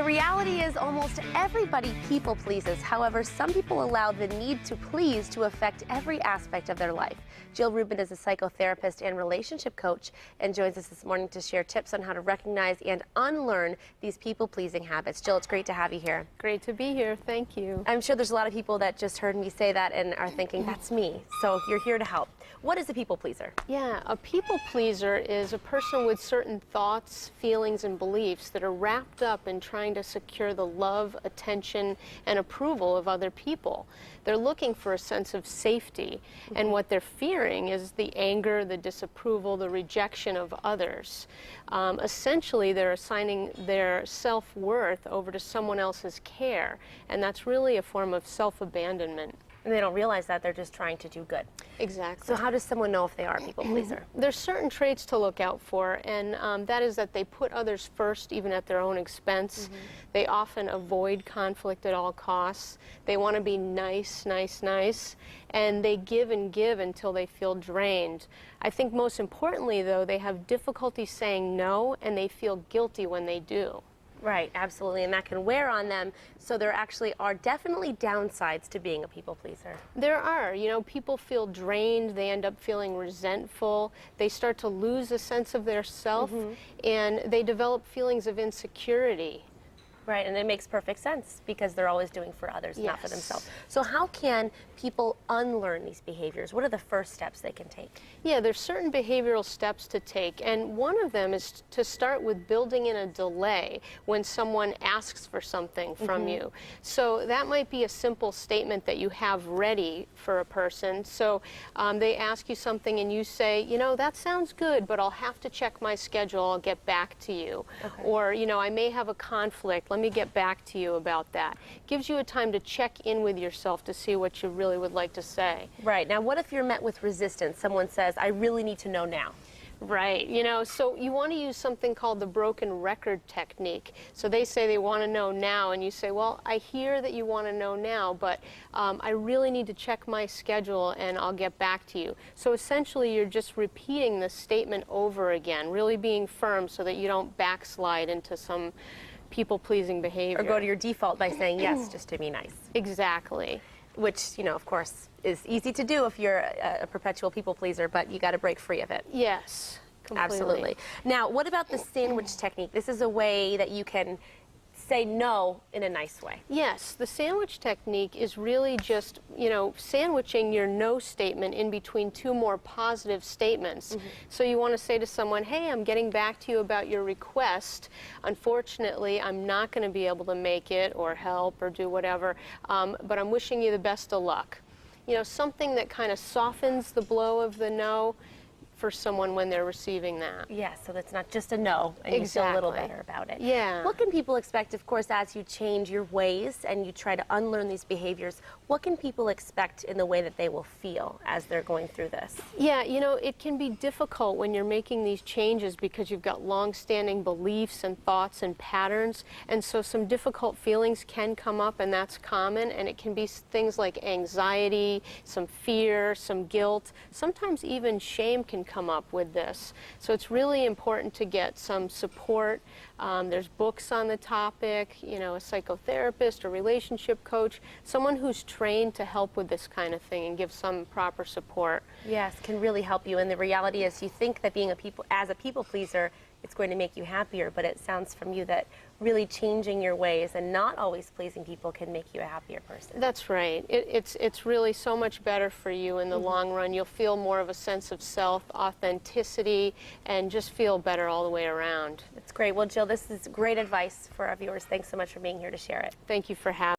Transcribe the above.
reality is almost everybody people pleases. However, some people allow the need to please to affect every aspect of their life. Jill Rubin is a psychotherapist and relationship coach and joins us this morning to share tips on how to recognize and unlearn these people-pleasing habits. Jill, it's great to have you here. Great to be here. Thank you. I'm sure there's a lot of people that just heard me say that and are thinking, that's me. So you're here to help. What is a people pleaser? Yeah, a people pleaser is a person with certain thoughts, feelings, and beliefs that are wrapped up in trying to secure the love, attention, and approval of other people. They're looking for a sense of safety, and what they're fearing is the anger, the disapproval, the rejection of others. Essentially, they're assigning their self-worth over to someone else's care, and that's really a form of self-abandonment. And they don't realize that they're just trying to do good. Exactly. So how does someone know if they are a people pleaser? There's certain traits to look out for, and that is that they put others first, even at their own expense. They often avoid conflict at all costs. They want to be nice, nice, nice, and they give and give until they feel drained. I think most importantly, though, they have difficulty saying no, and they feel guilty when they do. Right, absolutely, and that can wear on them. So there actually are definitely downsides to being a people pleaser. There are. You know, people feel drained, they end up feeling resentful, they start to lose a sense of their self, and they develop feelings of insecurity. Right, and it makes perfect sense because they're always doing for others, not for Yes. themselves. So how can people unlearn these behaviors? What are the first steps they can take? Yeah, there's certain behavioral steps to take, and one of them is to start with building in a delay when someone asks for something from you. So that might be a simple statement that you have ready for a person. So they ask you something and you say, you know, that sounds good, but I'll have to check my schedule, I'll get back to you. Okay. Or, you know, I may have a conflict, let me get back to you about that. Gives you a time to check in with yourself to see what you really would like to say. Right, now what if you're met with resistance? Someone says, I really need to know now. Right, you know, so you want to use something called the broken record technique. So they say they want to know now, and you say, well, I hear that you want to know now, but I really need to check my schedule and I'll get back to you. So essentially you're just repeating the statement over again, really being firm so that you don't backslide into some people-pleasing behavior. Or go to your default by saying yes, just to be nice. Exactly. Which, you know, of course, is easy to do if you're a perpetual people pleaser, but you got to break free of it. Yes, completely. Absolutely. Now, what about the sandwich technique? This is a way that you can say no in a nice way. Yes, the sandwich technique is really just, you know, sandwiching your no statement in between two more positive statements. So you want to say to someone, hey, I'm getting back to you about your request. Unfortunately, I'm not going to be able to make it or help or do whatever, but I'm wishing you the best of luck. You know, something that kind of softens the blow of the no for someone when they're receiving that. Yeah, so that's not just a no, and you feel a little better about it. Yeah. What can people expect, of course, as you change your ways and you try to unlearn these behaviors? What can people expect in the way that they will feel as they're going through this? Yeah, you know, it can be difficult when you're making these changes because you've got long-standing beliefs and thoughts and patterns, and so some difficult feelings can come up, and that's common, and it can be things like anxiety, some fear, some guilt, sometimes even shame can come up with this. So it's really important to get some support. There's books on the topic, you know, a psychotherapist, a relationship coach, someone who's trained to help with this kind of thing and give some proper support. Yes, can really help you. And the reality is you think that being a people pleaser, it's going to make you happier, but it sounds from you that really changing your ways and not always pleasing people can make you a happier person. That's right. It's really so much better for you in the long run. You'll feel more of a sense of self, authenticity, and just feel better all the way around. That's great. Well, Jill, this is great advice for our viewers. Thanks so much for being here to share it. Thank you for having me.